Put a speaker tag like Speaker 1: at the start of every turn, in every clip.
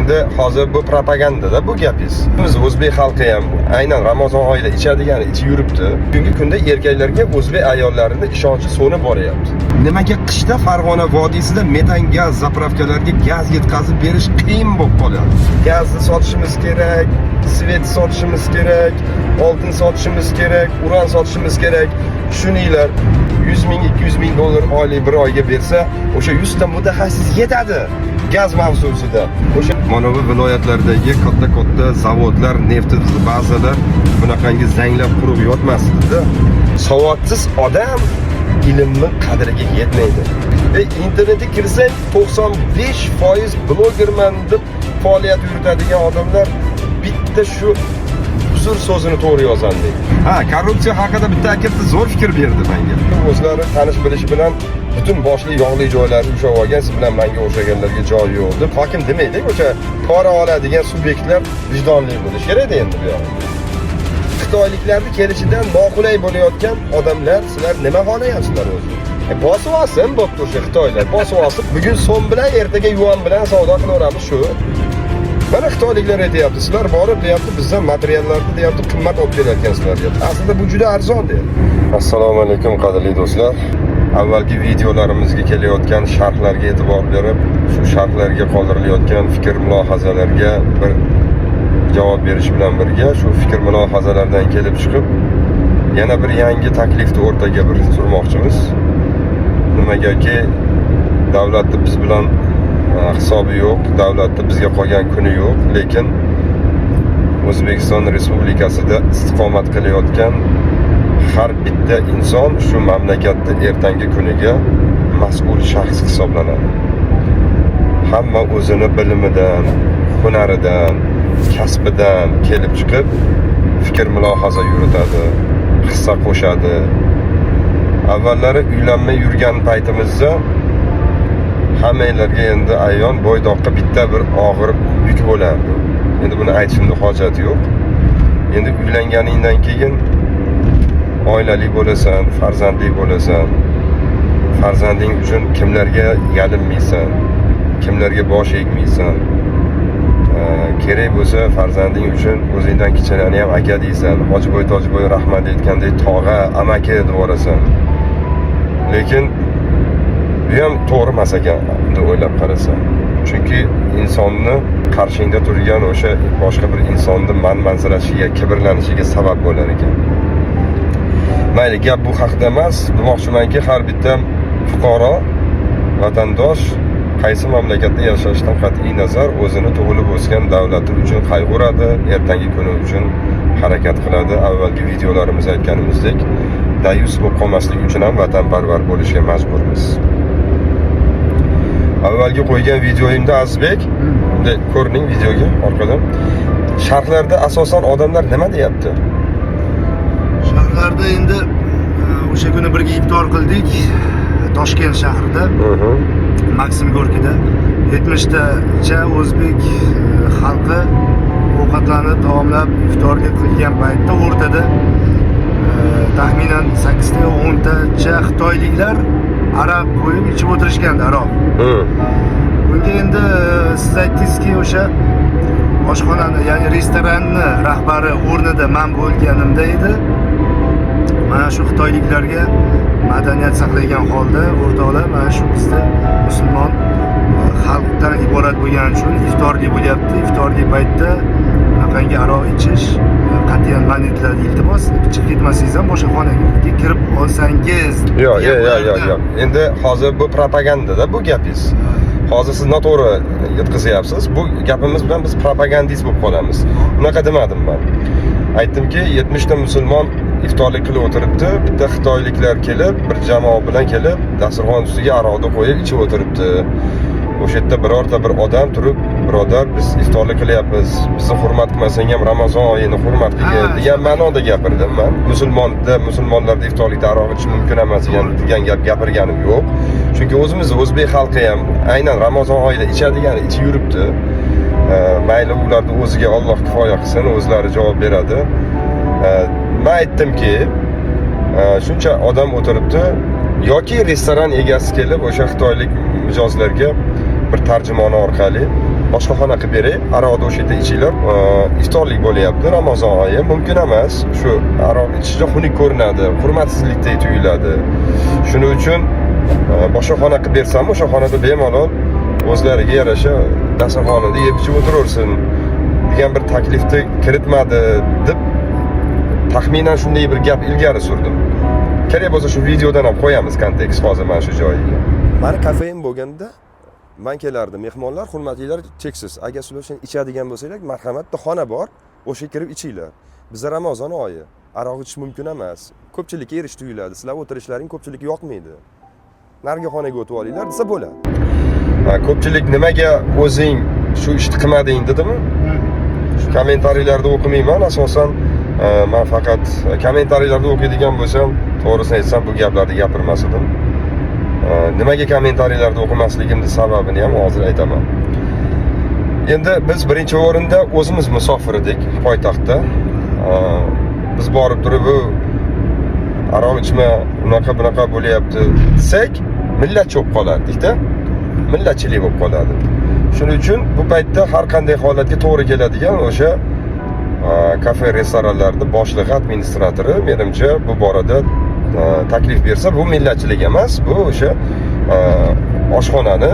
Speaker 1: endi hozir bu propagandada bu gapingiz. Biz o'zbek xalqi ham aynan Ramazon oyida ichadigan ichib yuribdi. Bugungi kunda erkaklarga o'zbek ayollarining ishonchi so'nib boryapti. Nimaga qishda Farg'ona vodiysida metan gaz zapravkalarga gaz yetkazib berish qiyin bo'lib qoladi. Gazni sotishimiz kerak, svet sotishimiz kerak, oltin sotishimiz kerak, uran sotishimiz kerak. Shuninglar 100 ming, 200 ming dollar oylik bir oyga bersa, o'sha 100 ta mutaxassis yetadi gaz mavzusida. O'sha mana bu viloyatlardagi katta zavodlar, neft bazalar bunaqangi zanglab qurib yotmasdi-da. Savodsiz odam ilmni qadriga yetmaydi. Internetga kirsang 95% blogerman deb faoliyat yuritadigan odamlar bitta shu huzur so'zini to'g'ri yozadi. Korrupsiya haqida bitta katta zo'r fikr berdi menga. O'zlari tanish bilishi bilan butun boshli yog'li joylarni ushlab olgan, siz bilan menga o'xshaganlarga joy yo'q deb hokim demaydi, o'sha pora oladigan subyektlar vijdonli bo'lishi kerak endi bu yoqda. Xitoyliklarning kelishidan noqulay bo'layotgan odamlar, sizlar nima xohlayapsizlar o'zi? Bosib olsin, bo'pti o'sha Xitoylar, bosib olsin. Bugun so'm bilan, ertaga yuan bilan savdo qilaveramiz shu. Mana Xitoyliklar aytayapti, sizlar borib deyapti, bizdan materiallarni deyapti, qimmat olib kelayotgansizlar deyapti. Aslida bu juda arzon deyapti. Assalomu alaykum qadrli do'stlar. Avvalgi videolarimizga kelayotgan sharhlarga e'tibor berib, shu sharhlarga qoldirilayotgan fikr mulohazalarga bir javob berish bilan birga shu fikr mulohazalardan kelib chiqib yana bir yangi taklifni o'rtaga bir surmoqchimiz. Nimagaki davlatni biz bilan hisobi yo'q, davlatda bizga qolgan kuni yo'q, lekin O'zbekiston Respublikasida istiqomat qilayotgan har bitta inson shu mamlakatda ertangi kuniga mas'ul shaxs hisoblanadi. Hamma o'zini bilimidan, hunaridan, kasbidan kelib chiqib fikr mulohaza yuritadi, hissa qo'shadi. Avvallari uylanmay yurgan paytimizda hammalarga endi ayon bo'ydoqqa bitta bir og'ir yuk bo'lardi. Endi buni aytishimda hojat yo'q. Endi uylanganingdan keyin oilali bo'lasan, farzandli bo'lasan. Farzanding uchun kimlarga yalinmaysan, kimlarga bosh egmaysan. Kerak bo'lsa farzanding uchun o'zingdan kichiklarni ham aka deysan, Hojiboy Tojiboy rahmat aytgandek tog'a, amaki deb yuborasan. Lekin bu ham to'g'ri emas ekan deb o'ylab qarasan. Chunki insonni qarshingda turgan o'sha boshqa bir insonni manzarashiga, kibrlanishiga sabab bo'lar ekan. Mayli, gap bu haqida emas. Demoqchimanki, har bitta fuqaro, vatandosh qaysi mamlakatda yashashdan qat'iy nazar o'zini tug'ilib o'sgan davlati uchun qayg'uradi, ertangi kuni uchun harakat qiladi. Avvalgi videolarimizda aytganimizdek, dayus bo'lib qolmaslik uchun ham vatanparvar bo'lishga majburmiz. Avvalgi qo'ygan videoyimda Azizbek, ko'rning videoga orqadan. Sharhlarda asosan odamlar nima deyapti?
Speaker 2: Sharhlarda endi o'sha kuni birga iftor qildik Toshkent shahrida. Maksim Gorkida 70 tacha o'zbek xalqi ovqatlanib, taomlab iftorga qilgan paytda o'rtada taxminan 8 ta 10 tacha xitoyliklar aroq qo'yib ichib o'tirishgandi, aroq. Bunga endi siz aytdingizki, o'sha oshxonani, ya'ni restoranni rahbari o'rnida men bo'lganimda edi. Mana shu xitoyliklarga madaniyat saqlagan holda o'rtoqlar, mana shu bizda musulmon xalqdan iborat bo'lgani uchun iftorlik bo'lyapti. Iftorlik paytda bunaqangi aroq ichish qat'iyan man etiladi. Iltimos, chiqib ketmasangiz ham boshqa xonaga kirib olsangiz.
Speaker 1: Yo'q. Endi hozir bu propagandada bu gapingiz. Hozir siz noto'g'ri yetkazyapsiz. Bu gapimiz bilan biz propagandist bo'lib qolamiz. Unaqa demadim men. Aytdimki, 70 ta musulmon iftorlik qilib o'tiribdi. Bitta xitoyliklar kelib, bir jamoa bilan kelib, dasturxon ustiga aroqni qo'yib ichib o'tiribdi. O'sha yerda birorta bir odam turib, birodar, biz iftorlik qilyapmiz. Bizni hurmat qilmasang ham Ramazon oyini hurmat qilgin degan ma'noda gapirdim men. Musulmonlarda iftorlikda aroq ichish mumkin emas degan gap gapirganim yo'q. Chunki o'zimiz o'zbek xalqi ham aynan Ramazon oyida ichadigan ichib yuribdi. Mayli ularni o'ziga Alloh kifoya qilsin, o'zlari javob beradi. Men aytdimki, shuncha odam o'tiribdi, yoki restoran egasi kelib o'sha xitoylik mijozlarga bir tarjimoni orqali boshqa xona qilib beray, aroqni o'sha yerda ichinglar, iftorlik bo'lyapti, Ramazon oyi, mumkin emas. Shu aroq ichishda xunuk ko'rinadi, hurmatsizlikdek tuyuladi. Shuning uchun boshqa xona qilib bersam, o'sha xonada bemalol o'zlariga yarasha dasturxonida yeb ichib o'tiraversin degan bir taklifni kiritmadi deb taxminan shunday bir gap ilgari surdim. Kerak bo'lsa shu videodan ham qo'yamiz kontekst hozir mana shu joyiga. Mani kafeim bo'lganda men kelardim, mehmonlar, hurmatlilar cheksiz. Agar sizlar shuni ichadigan bo'lsanglar, marhamatda xona bor, o'sha kirib ichinglar. Bizda Ramazon oyi, aroq ichish mumkin emas. Ko'pchilikka erish tuyuladi. Sizlar o'tirishlaring ko'pchilikka yoqmaydi. Narigi xonaga o'tib olinglar desa bo'ladi. Ko'pchilik nimaga o'zing shu ishni qilmading dedimi? Kommentariylarda o'qimayman, asosan men faqat kommentariylarda o'qiydigan bo'lsam, to'g'risini aytsam bu gaplarni gapirmas edim. Nimaga kommentariylarda o'qimasligimning sababini ham hozir aytaman. Endi biz birinchi o'rinda o'zimiz musofir edik poytaxtda. Biz borib turib bu aroq ichma, bunaqa bo'lyapti desak, millat cho'p qolardik-da. Millatchilik bo'lib qoladi. Shuning uchun bu paytda har qanday holatga to'g'ri keladigan o'sha kafe restoranlarning boshlig'i, administratori menimcha bu borada taklif bersa, bu millatchilik emas, bu o'sha oshxonani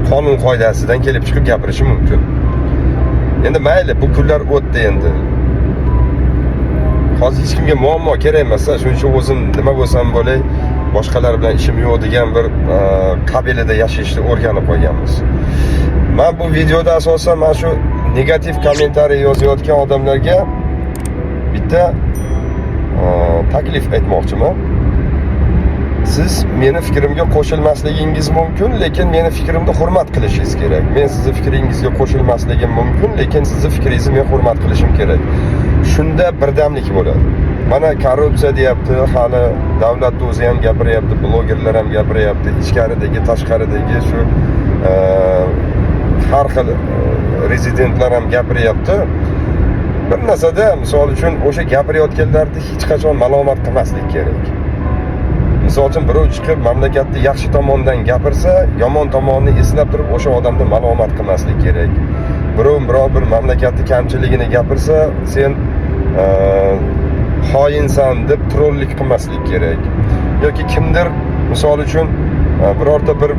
Speaker 1: qonun qoidasidan kelib chiqib gapirishi mumkin. Endi mayli, bu kunlar o'tdi endi. Hozir hech kimga muammo kerak emas, shuning uchun o'zim nima bo'lsam bo'lay, boshqalar bilan ishim yo'q degan bir qabilida yashashni o'rganib qo'yganmiz. Men bu videoda asosan mana shu negativ kommentariy yozayotgan odamlarga bitta taklif aytmoqchiman. Siz meni fikrimga qo'shilmasligingiz mumkin, lekin meni fikrimni hurmat qilishingiz kerak. Men sizning fikringizga qo'shilmasligim mumkin, lekin sizning fikringizni men hurmat qilishim kerak. Shunda birdamlik bo'ladi. Mana korrupsiya deyapti, hali davlat o'zi ham gapiryapti, blogerlar ham gapiryapti, ichkaridagi, tashqaridagi shu har xil rezidentlar ham gapiryapti. Bir narsada, misol uchun, o'sha gapirayotganlarni hech qachon malomat qilmaslik kerak. Misol uchun birov chiqib mamlakatni yaxshi tomondan gapirsa, yomon tomonini eslab turib o'sha odamni malomat qilmaslik kerak. Biror bir mamlakatning kamchiligini gapirsa, sen xoinsan deb trollik qilmaslik kerak. Yoki kimdir misol uchun birorta bir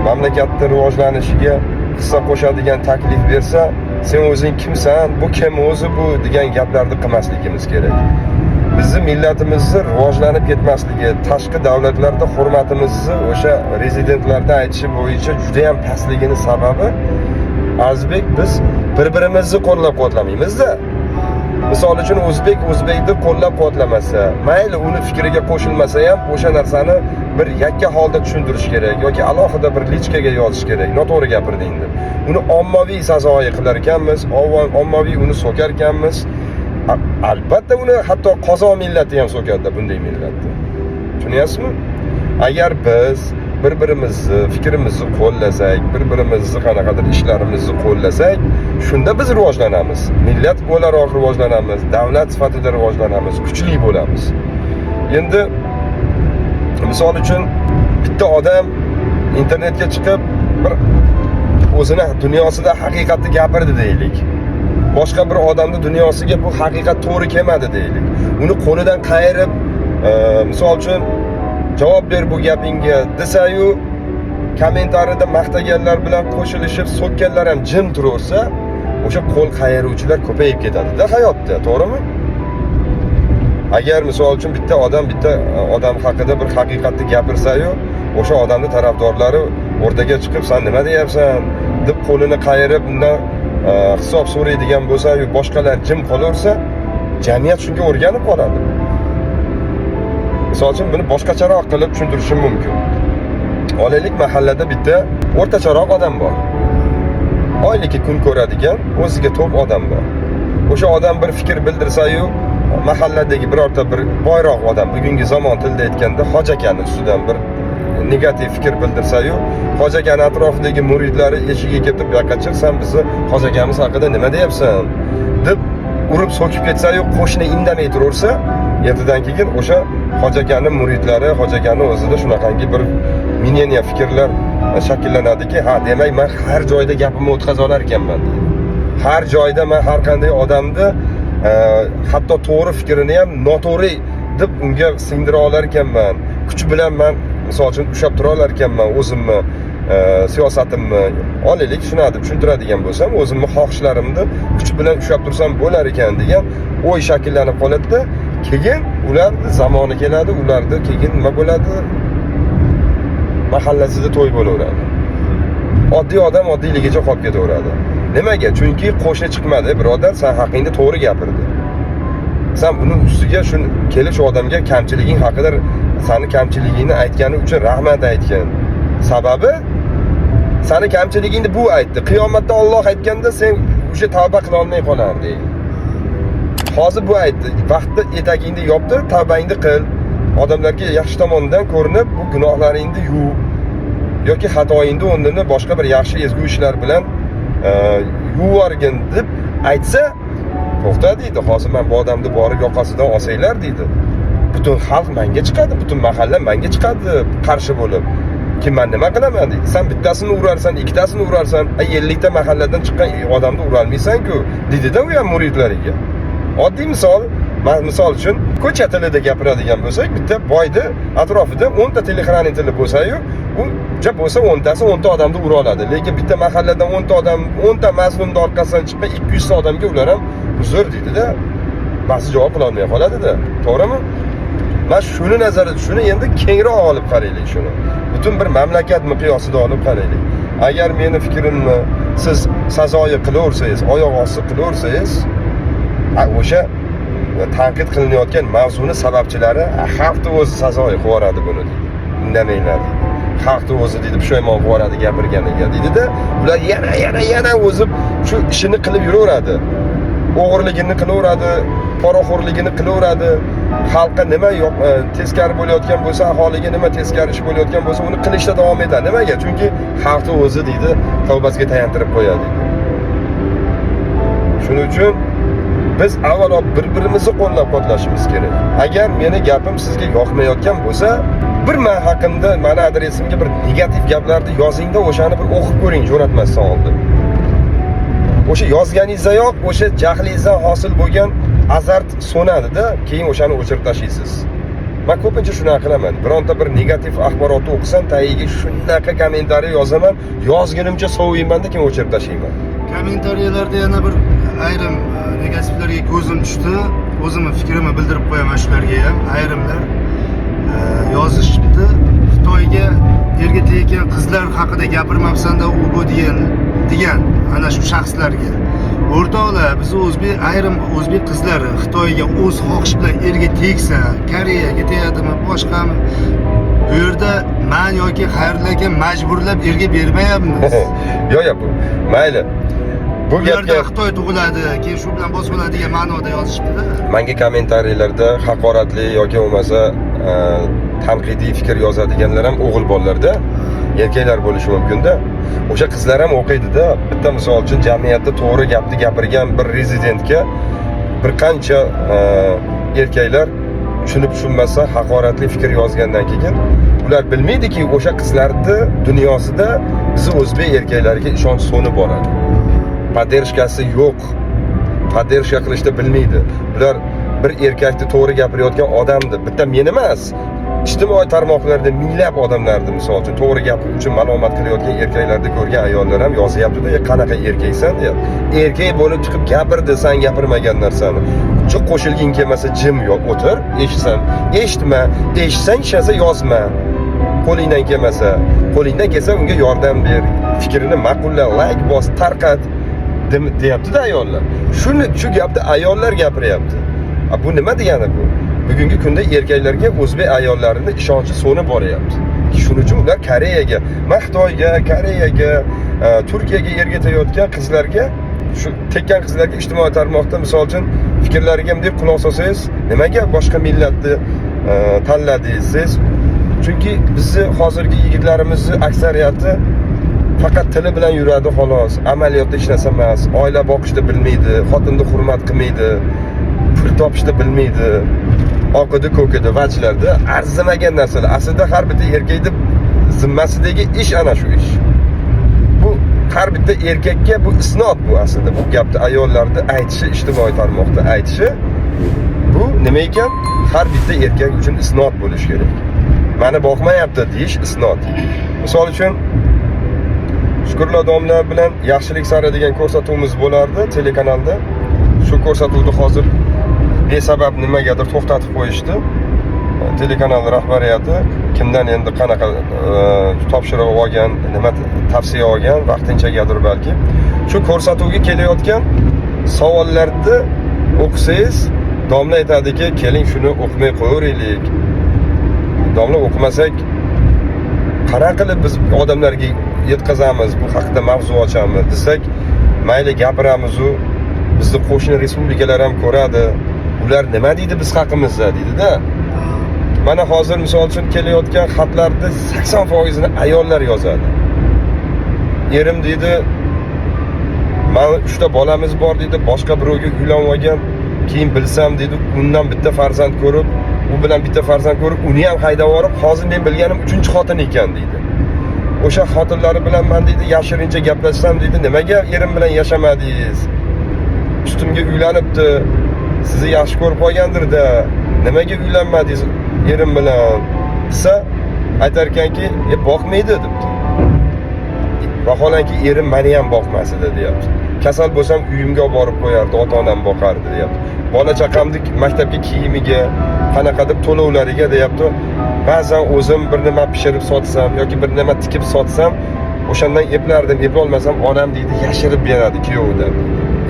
Speaker 1: mamlakatning rivojlanishiga hissa qo'shadigan taklif bersa, sen o'zing kimsan, bu kim o'zi bu degan gaplarni qilmasligimiz kerak. Bizning millatimizni rivojlanib ketmasligi, tashqi davlatlarda hurmatimizni o'sha rezidentlardan aytishi bo'yicha juda ham pastligini sababi Azbek biz bir-birimizni qo'llab-quvvatlamaymiz-da. Misol uchun o'zbekni qo'llab-quvvatlamasa, mayli uni fikriga qo'shilmasa ham o'sha narsani bir yakka holda tushuntirish kerak yoki alohida bir lichkaga yozish kerak. Noto'g'ri gapirding deb. Uni ommaviy sazoyi qilar ekanmiz, ommaviy uni so'kar ekanmiz. Albatta uni hatto Qozoq millati ham so'kadi bunday millatni. Tushunyapsizmi? Agar biz bir-birimizni fikrimizni qo'llasak, bir-birimizni qanaqadir ishlarimizni qo'llasak, shunda biz rivojlanamiz. Millat o'laroq rivojlanamiz, davlat sifatida rivojlanamiz, kuchli bo'lamiz. Endi misol uchun bitta odam internetga chiqib bir o'zini dunyosida haqiqatni gapirdi deylik. Boshqa bir odamning dunyosiga bu haqiqat to'g'ri kelmadi deylik. Uni qo'lidan qayirib, misol uchun javob ber bu gapingga desa-yu, kommentariyada maqtaganlar bilan qo'shilishib, so'kkanlar ham jim turaversa, o'sha qo'l qayiruvchilar ko'payib ketadi-da hayotda, to'g'rimi? Agar misol uchun bitta odam haqida bir haqiqatni gapirsa-yu, o'sha odamning tarafdorlari o'rtaga chiqib, "Sen nima deyapsan?" deb qo'lini qayirib, undan hisob so'raydigan bo'lsa-yu, boshqalar jim qolaversa, jamiyat shunga o'rganib qoladi. Misol uchun buni boshqacharoq qilib tushuntirishim mumkin. Olaylik, mahallada bitta o'rtacharoq odam bor. Oylikka kun ko'radigan, o'ziga to'p odam bor. O'sha odam bir fikr bildirsa-yu, mahalladagi birorta bir boyroq odam, bugungi zamon tilida aytganda hojakani ustidan bir negativ fikr bildirsa-yu, hojakani atrofidagi muridlari eshigiga ketib, "Yoqqa chiq, sen bizni hojakamiz haqida nima deyapsan?" deb urib so'kib ketsa-yu, qo'shni indamay turaversa, ertadan keyin o'sha hojakani muridlari, hojakani o'zida shunaqangi bir mineniya fikrlar shakllanadiki, ha demak men har joyda gapimni o'tkaza olar ekanman. Har joyda men har qanday odamni hatto to'g'ri fikrini ham noto'g'ri deb unga singdira olar ekanman. Kuch bilan men misol uchun ushlab tura olar ekanman o'zimni siyosatimni. Olaylik, shuni deb tushuntiradigan bo'lsam, o'zimni xohishlarimni kuch bilan ushlab tursam bo'lar ekan degan o'y shakllanib qoladi-da, keyin ularni zamoni keladi, ularda keyin nima bo'ladi? Mahallasida to'y bo'laveradi. Oddiy odam oddiyligicha qolib ketaveradi. Nimaga? Chunki qo'shni chiqmadi, birodar, sen haqingda to'g'ri gapirdi. Sen buning ustiga shuni kelib shu odamga kamchiliging haqida seni kamchiligingni aytgani uchun rahmat aytgan. Sababi seni kamchiligingni bu aytdi. Qiyomatda Alloh aytganda sen o'sha tavba qila olmay qolarding. Hozir bu aytdi. Vaqtda etagingni yopdi, tavbangni qil. Odamlarga yaxshi tomondan ko'rinib, bu gunohlaringni yuv. Yoki xatoingni o'rnini boshqa bir yaxshi ezgu ishlar bilan yuvorgin deb aytsa, to'xta deydi. Hozir men bu odamni borib yoqasidan olsanglar deydi. Butun xalq menga chiqadi, butun mahalla menga chiqadi qarshi bo'lib. Kim men nima qilaman deydi. Sen bittasini urarsan, ikkitasini urarsan, 50 ta mahalladan chiqqan odamni urolmaysan-ku, dedi-da u ham muridlariga. Oddiy misol, men misol uchun ko'cha tilida gapiradigan bo'lsak, bitta boyni atrofida 10 ta teleekran tili bo'lsa-yu, u bo'lsa 10 tasi 10 ta odamni ura oladi. Lekin bitta mahalladan 10 ta odam, 10 ta mazlumni orqasidan chiqqan 200 ta odamga ular ham uzr deydi-da. Ba'zi javob qila olmay qoladi-da. To'g'rimi? Men shuni nazarda, shuni endi kengroq olib qaraylik shuni. Butun bir mamlakat miqyosida olib qaraylik. Agar meni fikrimni siz sazoyi qilaversangiz, oyoq osti qilaversangiz, o'sha tanqid qilinayotgan mavzuni sababchilari xalqni o'zi sazoyi qilib yuboradi buni deydi. Indamanglar deydi. Xalqni o'zi deydi pushaymon qilib yuboradi gapirganiga deydi-da, ular yana o'zi shu ishini qilib yuraveradi. O'g'irligini qilaveradi, poraxo'rligini qilaveradi. Xalqqa nima teskari bo'layotgan bo'lsa, aholiga nima teskari ish bo'layotgan bo'lsa, uni qilishda davom etadi. Nimaga? Chunki xalqni o'zi deydi tavbasiga tayantirib qo'yadi. Shuning uchun biz avvalo bir-birimizni qo'llab-quvvatlashimiz kerak. Agar meni gapim sizga yoqmayotgan bo'lsa, bir men haqimda, meni adresimga bir negativ gaplarni yozingda, o'shani bir o'qib ko'ring, jo'natmasdan oldin. O'sha yozganingizdayoq o'sha jahlingizdan hosil bo'lgan azart so'nadi-da, keyin o'shani o'chirib tashlaysiz. Men ko'pincha shuni qilaman. Bironta bir negativ axborotni o'qisam, tagiga shunaqa kommentariy yozaman, yozgunimcha soviyman-da, keyin o'chirib tashlayman.
Speaker 2: Kommentariyalarda yana bir ayrim negativlarga ko'zim tushdi. O'zimni fikrimni bildirib qo'yaman shularga ham. Ayrimlar yozishibdi. Xitoyga erga teggan qizlar haqida gapirmabsan-da, u bu degan ana shu shaxslarga. O'rtoqlar, biz ayrim o'zbek qizlari Xitoyga o'z xohish bilan erga tegsa, Koreyaga tegadimi, boshqami, bu yerda men yoki xayrlarga majburlab erga bermayapmiz.
Speaker 1: Yo'q, bu mayli. Bu
Speaker 2: gapga Xitoy tug'iladi, keyin shu bilan bosiladi degan ma'noda yozishibdi-da.
Speaker 1: Menga kommentariyalarda haqoratli yoki bo'lmasa tanqidiy fikr yozadiganlar ham o'g'il bolalarda, erkaklar bo'lishi mumkin-da. O'sha qizlar ham o'qiydi-da. Bitta misol uchun jamiyatda to'g'ri gapni gapirgan bir rezidentga bir qancha erkaklar tushunib-tushunmasa haqoratli fikr yozgandan keyin ular bilmaydiki, o'sha qizlarning dunyosida biz o'zbek erkaklariga ishonch so'nib boradi. Poddershkasi yo'q. Poddershka qilishni bilmaydi. Ular bir erkakni to'g'ri gapirayotgan odamni, bitta men emas, ijtimoiy tarmoqlarda minglab odamlarni misol uchun to'g'ri gapir uchun ma'lumot qilayotgan erkaklarni ko'rgan ayollar ham yozyapti-da, qanaqa erkaksan deyapti. Erkak bo'lib chiqib gapirdi, sen gapirmagan narsani. Chiq qo'shilging kelmasa jim yo'q, o'tir, eshitsan, eshitma, eshitsang ishasa yozma. Qo'lingdan kelmasa, qo'lingdan kelsa unga yordam ber, fikrini ma'qulla, like bos, tarqat deyapti-da ayollar. Shu gapni ayollar gapiryapti. Bu nima degani bu? Bugungi kunda erkaklarga o'zbek ayollarini ishonchi so'nib boryapti. Shuning uchun ular Koreyaga, Xitoyga, Koreyaga, Turkiyaga erga tegayotgan qizlarga, shu tekkan qizlarga ijtimoiy tarmoqda misol uchun fikrlariga ham deb quloq solsangiz, nimaga boshqa millatni tanladingiz siz? Chunki bizni hozirgi yigitlarimizni aksariyati faqat tili bilan yuradi xolos, amaliyotda hech narsa emas, oila boqishni bilmaydi, xotinni hurmat qilmaydi, pul topishni bilmaydi. Oqidi ko'kidi vajlarda arzimagan narsalar. Aslida har bitta erkakni zimmasidagi ish ana shu ish. Bu har bitta erkakka bu isnod bu aslida. Bu gapni ayollarda aytishi, ijtimoiy tarmoqda aytishi bu nima ekan? Har bitta erkak uchun isnod bo'lishi kerak. Mani boqmayapti deyish isnod. Misol uchun Shukurlar domla bilan yaxshilik sari degan ko'rsatuvimiz bo'lardi telekanalda. Shu ko'rsatuvni hozir besabab nimagadir to'xtatib qo'yishdi. Telekanal rahbariyati kimdan endi qanaqa topshiriq olgan, nima tavsiya olgan, vaqtinchagadir balki. Shu ko'rsatuvga kelayotgan savollarni o'qisangiz, domla aytadiki, keling shuni o'qimay qo'yaylik. Domla o'qimasak qanaqa qilib biz odamlarga yetkazamiz, bu haqida mavzu ochamiz desak, mayli gapiramiz-u, bizni qo'shni respublikalar ham ko'radi. Ular nima deydi biz haqimizda deydi-da. Mana hozir misol uchun kelayotgan xatlarda 80%ni ayollar yozadi. Erim deydi, "Men 3 ta bolamiz bor" deydi, boshqa birovga uylanib olgan. Keyin bilsam deydi, undan bitta farzand ko'rib, u bilan bitta farzand ko'rib, uni ham haydab yorib, hozir men bilganim 3-xotin ekan deydi. O'sha xotinlari bilan men deydi yashirincha gaplashsam deydi, "Nimaga erim bilan yashamadingiz? Ustimga uylanibdi. Sizni yaxshi ko'rib qolgandir-da. Nimaga uylanmadingiz erim bilan?" desa, aytar ekanki, "Boqmaydi" debdi. Vaholanki erim meni ham boqmasdi deyapti. Kasal bo'lsam uyimga olib borib qo'yardi, ota-onam boqardi deyapti. Bola chaqamni maktabga kiyimiga, qanaqadir to'lovlariga deyapti. Ba'zan o'zim bir nima pishirib sotsam yoki bir nima tikib sotsam, o'shandan eplardim, eplolmasam onam deydi yashirib beradi kuyovidan,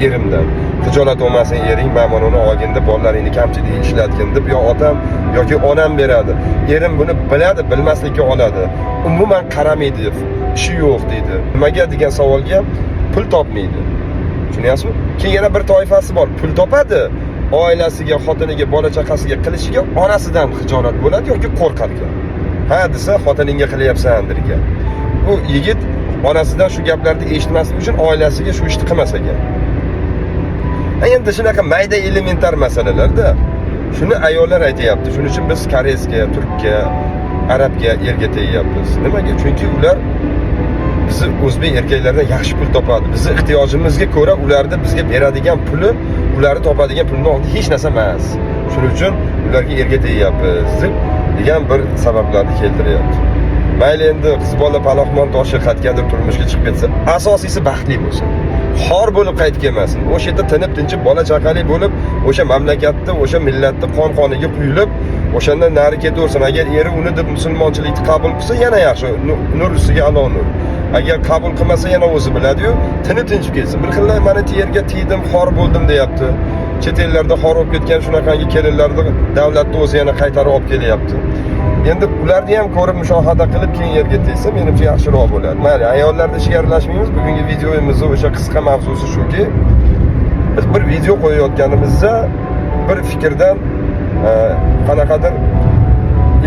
Speaker 1: erimdan. Hijolat olmasin ering, men uni olganda bolalaringni kamchilik ishlatgin deb yo otam yoki onam beradi. Erim buni biladi, bilmaslikka oladi. Umuman qaramaydi, ishi yo'q deydi. Nimaga degan savolga pul topmaydi. Tushunyapsizmi? Keyin yana bir toifasi bor, pul topadi. Oilasiga, xotiniga, bola chaqasiga qilishiga onasidan xijolat bo'ladi yoki qo'rqadigan. Ha desa, xotiningga qilyapsan dergan. Bu yigit onasidan shu gaplarni eshitmaslik uchun oilasiga shu ishni qilmas ekan. Endi shunaqa mayda elementar masalalarda shuni ayollar aytayapti. Shuning uchun biz koreysga, turkka, arabga erga tegyapmiz. Nimaga? Chunki ular bizni o'zbek erkaklardan yaxshi pul topadi. Bizni ehtiyojimizga ko'ra ularda bizga beradigan puli, ularni topadigan pulni oldida hech narsa emas. Shuning uchun ularga erga tegyapmiz degan bir sabablarni keltiryapti. Mayli endi qiz bola paloxmon toshi xatgadir turmushga chiqib ketsa, asosiysi baxtli bo'lsin. Xor bo'lib qaytib kelmasin. O'sha yerda tinib tinchib bola chaqali bo'lib, o'sha mamlakatda, o'sha millatni qon-qoniga quyilib, o'shandan nari ketaversin. Agar eri uni deb musulmonchilikni qabul qilsa, yana yaxshi, nur ustiga alo nur. Agar qabul qilmasa, yana o'zi biladi-yu, tinib tinchib ketsin. Bir xillar mana yerga tiydim, xor bo'ldim deyapti. Chet ellarda xor bo'lib ketgan shunaqangi kelinlarni davlatni o'zi yana qaytarib olib kelyapti. Endi ularni ham ko'rib mushohada qilib keyin yerga tegsa, menimcha yaxshiroq bo'ladi. Mayli, ayollarda ishga aralashmaymiz. Bugungi videoyimizning o'sha qisqa mavzusi shuki, biz bir video qo'yayotganimizda bir fikrdan qanaqadir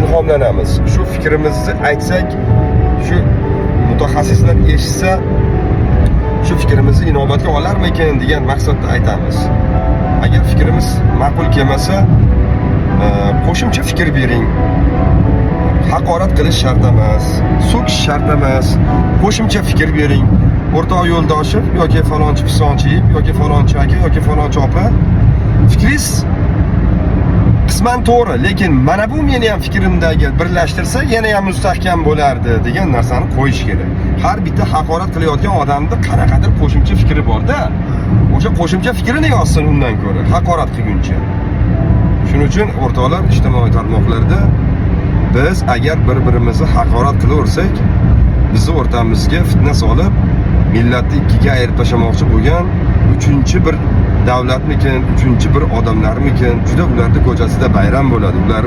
Speaker 1: ilhomlanamiz. Shu fikrimizni aytsak, shu mutaxassislar eshitsa, shu fikrimizni inobatga olarmikin degan maqsadda aytamiz. Agar fikrimiz ma'qul kelmasa, qo'shimcha fikr bering. Haqorat qilish shart emas, so'kish shart emas. Qo'shimcha fikr bering. O'rtoq yo'ldoshim yoki falonchi pisonchi yoki falonchi aka yoki falonchi opa, fikringiz qisman to'g'ri, lekin mana bu meni ham fikrimdagi birlashtirsa yana ham mustahkam bo'lardi degan narsani qo'yish kerak. Har bitta haqorat qilayotgan odamda qanaqadir qo'shimcha fikri bor-da. O'sha qo'shimcha fikrini yozsin undan ko'ra, haqorat qilguncha. Shuning uchun o'rtoqlar, ijtimoiy tarmoqlarda biz agar bir-birimizni haqorat qilaversak, bizni o'rtamizga fitna solib, millatni ikkiga ayirib tashlamoqchi bo'lgan uchinchi bir davlatmikin, uchinchi bir odamlarmikin, juda ularning ko'chasida bayram bo'ladi. Ular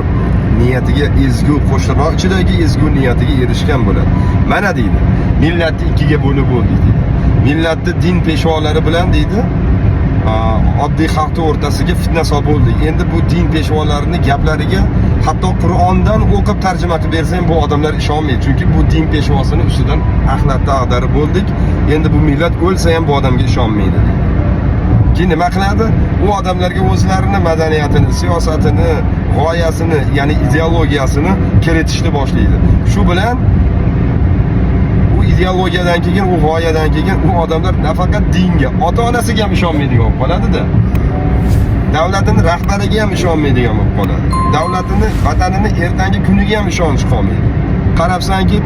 Speaker 1: niyatiga ezgu qo'shtirnoq ichidagi ezgu niyatiga erishgan bo'ladi. Mana deydi, millatni ikkiga bo'lib bo'ldik deydi. Millatni din peshvolari bilan deydi, oddiy xalqning o'rtasiga fitna solib bo'ldi. Endi bu din peshvolarining gaplariga hatto Qur'ondan o'qib tarjima qilib bersang bu odamlar ishonmaydi. Chunki bu din peshvosining ustidan axlatda ag'darib bo'ldik. Endi bu millat o'lsa ham bu odamga ishonmaydi deydi. Keyin nima qiladi? U odamlarga o'zlarini madaniyatini, siyosatini, g'oyasini, ya'ni ideologiyasini kiritishni boshlaydi. Shu bilan ideologiyadan kelgan, u g'oyadan kelgan, u odamlar nafaqat dinga, ota-onasiga ham ishonmaydigan bo'lib qoladi-da. Davlatini rahbariga ham ishonmaydigan bo'lib qoladi. Davlatini, vatanini ertangi kuniga ham ishonch qolmaydi. Qarabsanki,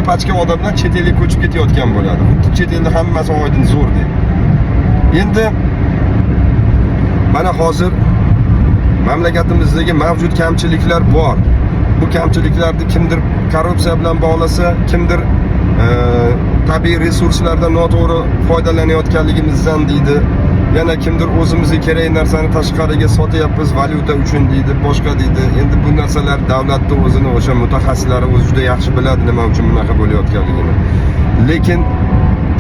Speaker 1: pachka odamlar chet elga ko'chib ketayotgan bo'ladi. Chet elda hammasi oydin zo'r deb. Endi mana hozir mamlakatimizdagi mavjud kamchiliklar bor. Bu kamchiliklarni kimdir korrupsiya bilan bog'lasa, kimdir tabiiy resurslardan noto'g'ri foydalanayotganligimizdan deydi. Yana kimdir o'zimizga kerak narsani tashqariga sotyapmiz valyuta uchun deydi, boshqa deydi. Endi bu narsalar davlatning o'zini o'sha mutaxassislari o'zi juda yaxshi biladi nima uchun bunaqa bo'layotganligini. Lekin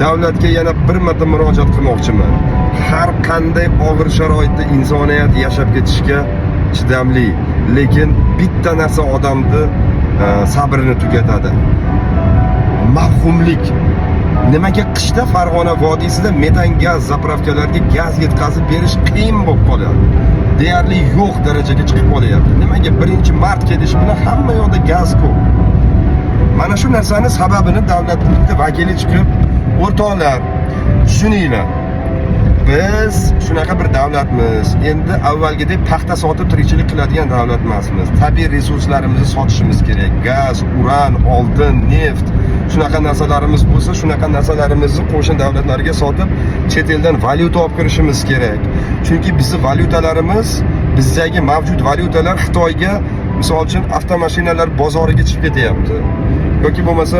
Speaker 1: davlatga yana bir marta murojaat qilmoqchiman. Har qanday og'ir sharoitda insoniyat yashab ketishga chidamli, lekin bitta narsa odamni sabrini tugatadi. Mavhumlik. Nimaga qishda Farg'ona vodiysida metan gaz zapravkalarga gaz yetkazib berish qiyin bo'lib qoladi. Deyarli yo'q darajaga chiqib qolyapti. Nimaga 1-mart kelishi bilan hamma yoqda gaz ko'p. Mana shu narsani sababini davlatning bitta vakili chiqib, o'rtoqlar, tushuninglar. Biz shunaqa bir davlatmiz. Endi avvalgidek paxta sotib tirikchilik qiladigan davlat emasmiz. Tabiiy resurslarimizni sotishimiz kerak. Gaz, uran, oltin, neft, shunaqa narsalarimiz bo'lsa, shunaqa narsalarimizni qo'shni davlatlarga sotib, chet eldan valyuta olib kirishimiz kerak. Chunki bizning valyutalarimiz, bizdagi mavjud valyutalar Xitoyga, misol uchun, avtomashinalar bozoriga chiqib ketyapti. Yoki bo'lmasa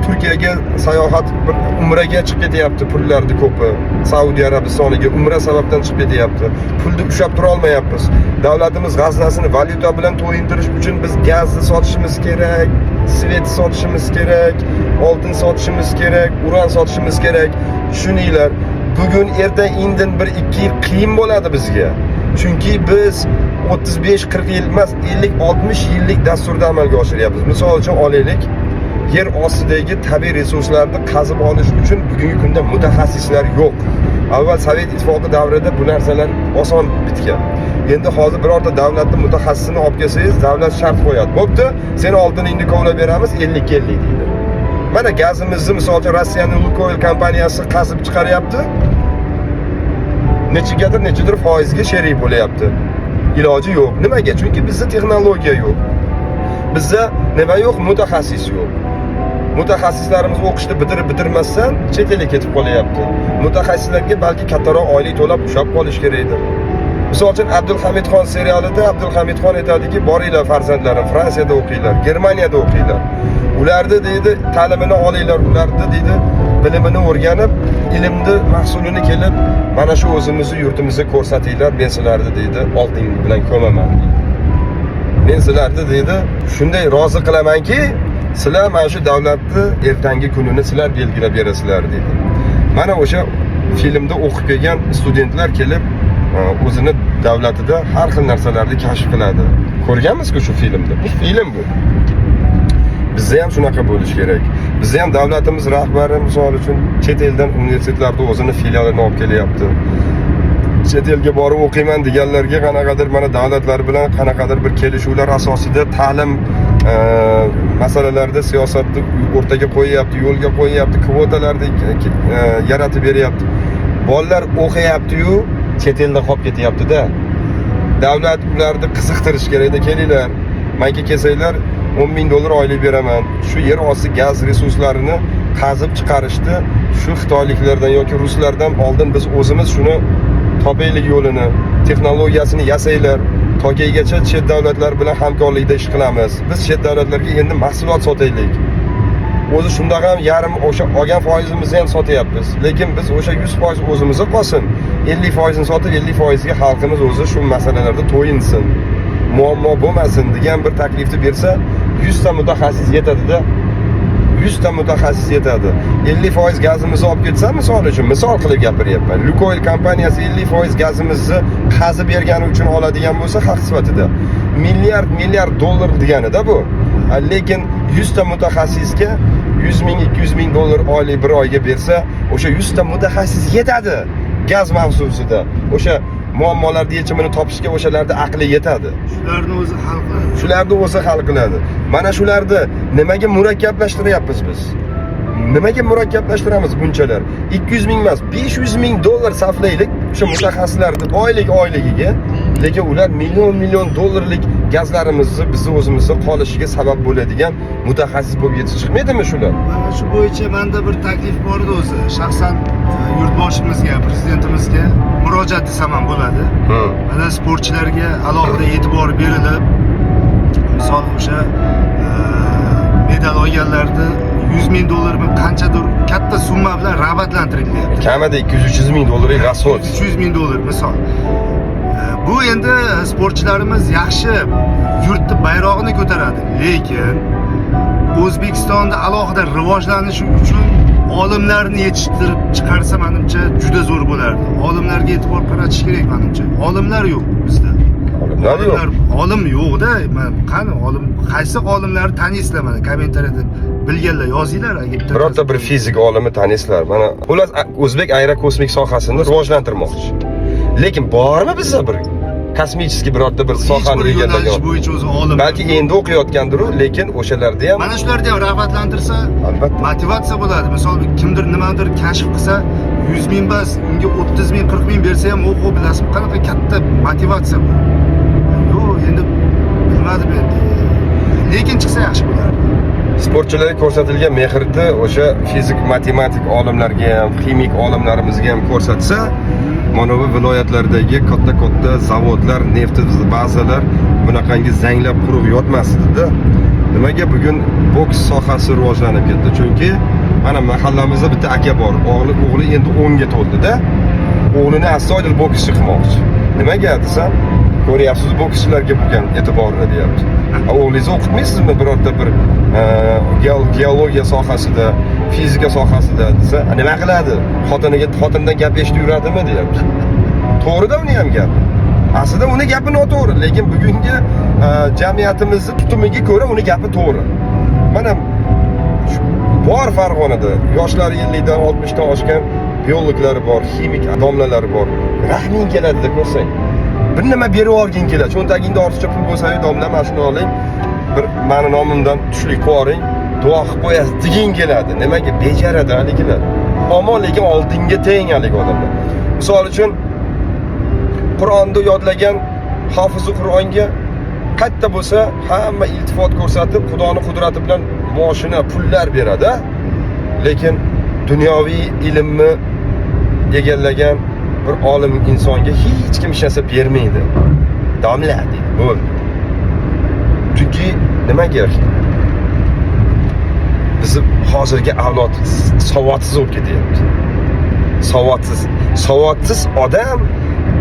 Speaker 1: Turkiyaga sayohat, bir umraga chiqib ketyapti, pullarni ko'pi. Saudiya Arabistoniga umra sababdan chiqib ketyapti. Pulni ushlab tura olmayapmiz. Davlatimiz g'aznasini valyuta bilan to'yintirish uchun biz gazni sotishimiz kerak, svet sotishimiz kerak, oltin sotishimiz kerak, uran sotishimiz kerak. Tushuninglar, bugun erta indin 1-2 yil qiyin bo'ladi bizga. Chunki biz 35-40 yil emas, 50-60 yillik dasturda amalga oshiryapmiz. Misol uchun olaylik, yer ostidagi tabiiy resurslarni qazib olish uchun bugungi kunda mutaxassislar yo'q. Avval Sovet ittifoqi davrida bu narsalar oson bitgan. Endi hozir birorta davlatning mutaxassisini olib kelsangiz, davlat shart qo'yadi. Bo'pti, sen oltiningni kovlab beramiz 50-50 deydi. Mana gazimizni misol uchun Rossiyaning Lukoil kompaniyasi qazib chiqaryapti. Nechadir foizga sherik bo'lyapti. Iloji yo'q. Nimaga? Chunki bizda texnologiya yo'q. Bizda nima yo'q? Mutaxassis yo'q. Mutaxassislarimiz o'qishni bitirmasdan chet elga ketib qolyapti. Mutaxassislarga balki kattaroq oylik to'lab ushlab qolish kerakdir. Misol uchun Abdulhamidxon serialida Abdulhamidxon aytadiki, boringlar farzandlarim, Fransiyada o'qinglar, Germaniyada o'qinglar. Ularni deydi, ta'limini olinglar, ularni deydi, bilimini o'rganib, ilmni mahsulini kelib, mana shu o'zimizni yurtimizga ko'rsatinglar, men sizlarni deydi, oltin bilan ko'maman. Men sizlarni deydi, shunday rozi qilamanki, sizlar mana shu davlatni ertangi kunini sizlar belgilab berasizlar deydi. Mana o'sha filmda o'qib kelgan studentlar kelib, o'zini davlatida har xil narsalarni kashf qiladi. Ko'rganmiz-ku shu filmda. Bu film bu. Bizda ham shunaqa bo'lish kerak. Bizda ham davlatimiz rahbari misol uchun chet eldan universitetlarda o'zini filialini olib kelyapti. Chet elga borib o'qiyman deganlarga qanaqadir mana davlatlar bilan qanaqadir bir kelishuvlar asosida ta'lim masalalarida siyosatni o'rtaga qo'yyapti, yo'lga qo'yyapti, kvotalarni yaratib beryapti. Bolalar o'qiyapti-yu, chet elda qolib ketyapti-da. Davlat ularni qiziqtirish kerak-da, kelinglar. Menga kelsanglar $10,000 oylik beraman. Shu yer osti gaz resurslarini qazib chiqarishdi. Shu xitoyliklardan yoki ruslardan oldin biz o'zimiz shuni topaylik yo'lini, texnologiyasini yasaylar. Tokaygacha chet davlatlar bilan hamkorlikda ish qilamiz. Biz chet davlatlarga endi mahsulot sotaylik. O'zi shundoq ham yarim o'sha olgan foizimizni ham sotyapmiz. Lekin biz o'sha 100% o'zimizga qolsin. 50% ni sotib 50% ga xalqimiz o'zi shu masalalarda to'yinsin. Muammo bo'lmasin degan bir taklifni bersa, 100 ta mutaxassis yetadi-da. 100 ta mutaxassis yetadi. 50% gazimizni olib ketsa, misol uchun, misol qilib gapiryapman. Lukoil kompaniyasi 50% gazimizni qazib bergani uchun oladigan bo'lsa, haq sifatida milliard dollar degani-da bu. Lekin 100 ta mutaxassisga 100 ming, 200 ming dollar oylik bir oyga bersa, o'sha 100 ta mutaxassis yetadi gaz mavzusida. O'sha muammolarni yechimini topishga o'shalarda aqli yetadi.
Speaker 2: Shularni o'zi hal qiladi.
Speaker 1: Shularni o'zi hal qiladi. Mana shularni nimaga murakkablashtiriryapmiz biz? nimaga murakkablashtiramiz bunchalar? 200 ming emas, 500 ming dollar sarflaylik o'sha mutaxassislarni oyligiga. Lekin ular million dollarlik gazlarimizni bizni o'zimizda qolishiga sabab bo'ladigan mutaxassis bo'lib yetib chiqmaydimi shular?
Speaker 2: Mana shu bo'yicha menda bir taklif bor edi o'zi. Shaxsan yurtboshimizga, prezidentimizga murojaat desam ham bo'ladi. Mana sportchilarga alohida e'tibor berilib, misol o'sha medal olganlarni 100 ming dollarmi qanchadir katta summa bilan rag'batlantirilyapti.
Speaker 1: Kamida 200-300 ming dollarlik rasxod.
Speaker 2: 300 ming dollar misol. Bu endi sportchilarimiz yaxshi yurtni bayrog'ini ko'taradi, lekin O'zbekistonda alohida rivojlanishi uchun olimlarni yetishtirib chiqarsa menimcha juda zo'r bo'lardi. Olimlarga e'tibor qaratish kerak menimcha. Olimlar yo'q bizda. Olim yo'q-da. Qani olim, qaysi olimlarni taniysizlar mana kommentariyada bilganlar yozinglar agar
Speaker 1: birorta bir fizik olimi taniysizlar. Mana xullas O'zbek aerokosmik sohasini rivojlantirmoqchi. Lekin bormi bizda bir kosmический birorta bir sohani egallagan
Speaker 2: bo'yicha o'zi olim.
Speaker 1: Balki endi o'qiyotgandir-u, lekin o'shalarda ham
Speaker 2: mana shularni ham rag'batlantirsa,
Speaker 1: albatta
Speaker 2: motivatsiya bo'ladi. Misol kimdir nimadir kashf qilsa, 100 ming emas, unga 30 ming, 40 ming bersa ham o'qib bilasizmi, qanaqa katta motivatsiya bu. Yo'q, endi bilmadim endi. Lekin chiqsa yaxshi bo'lardi.
Speaker 1: sportchilarga ko'rsatilgan mehrni o'sha fizik, matematik olimlarga ham, ximik olimlarimizga ham ko'rsatsa, mana bu viloyatlardagi katta zavodlar, neft bazalar bunaqangi zanglab qurib yotmasdi-da. Nimaga bugun boks sohasi rivojlanib ketdi? Chunki mana mahallamizda bitta aka bor, o'g'li endi 10 ga to'ldi-da. O'g'lini astoydil bokschi qilmoqchi. Nimaga desam, ko'ryapsiz bokschilarga bo'lgan e'tiborni deyapti. O'g'lingizni o'qitmaysizmi birorta bir geologiya sohasida, fizika sohasida desa, nima qiladi? Xotindan gap eshitib yuradimi deyapti. To'g'ri-da uni ham gap. Aslida uni gapi noto'g'ri, lekin bugungi jamiyatimizni tutumiga ko'ra uni gapi to'g'ri. Mana bor Farg'onada yoshlari 50 dan 60 dan oshgan biologlari bor, ximik domlalari bor. Rahming keladi-da ko'rsang. Bir nima berib olging keladi. Cho'ntagingda ortiqcha pul bo'lsa-yu, domla mana shuni oling, bir meni nomimdan tushlik qo'ring, duo qilib qo'yasiz deging keladi. Nimaga bejaradi haligilar? Ammo lekin oldinga teng halik odamlar. Misol uchun Qur'onni yodlagan hofizi Qur'onga katta bo'lsa, hamma iltifot ko'rsatib, Xudoning qudrati bilan moshina, pullar beradi. Lekin dunyoviy ilmni egallagan bir olim insonga hech kim hech narsa bermaydi. Domla deydi, bo'ldi. Chunki nimaga? Bizim hozirgi avlod savodsiz bo'lib ketyapti. Savodsiz odam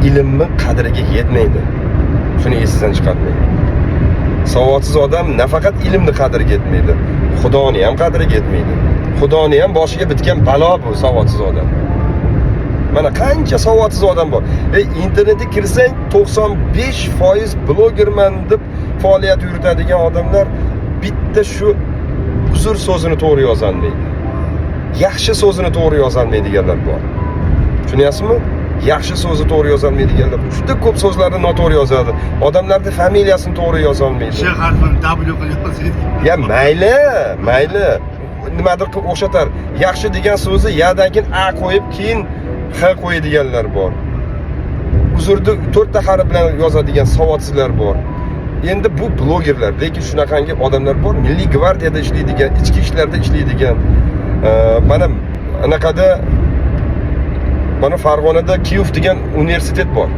Speaker 1: ilmni qadriga yetmaydi. Shuni esingizdan chiqarmang. Savodsiz odam nafaqat ilmni qadriga yetmaydi, Xudoni ham qadriga yetmaydi. Xudoni ham boshiga bitgan balo bu savodsiz odam. Mana qancha savodsiz odam bor. Internetga kirsang 95% blogerman deb faoliyat yuritadigan odamlar bitta shu uzr so'zini to'g'ri yozolmaydi. Yaxshi so'zini to'g'ri yozolmaydiganlar bor. Tushunyapsizmi? Yaxshi so'zni to'g'ri yozolmaydiganlar. Juda ko'p so'zlarni noto'g'ri yozadi. Odamlarning familiyasini to'g'ri yozolmaydi.
Speaker 2: Sh harfini W qilib yozadi.
Speaker 1: Ya mayli. Nimadir qilib o'xshatar. Yaxshi degan so'zni yadan keyin a qo'yib, keyin h qo'yadiganlar bor. Uzrni 4 ta harf bilan yozadigan savodsizlar bor. Endi bu blogerlar, lekin shunaqangi odamlar bor, Milliy gvardiyada ishlaydigan, ichki ishlarda ishlaydigan. Mana anaqada mana Farg'onada Kiyov degan universitet bor.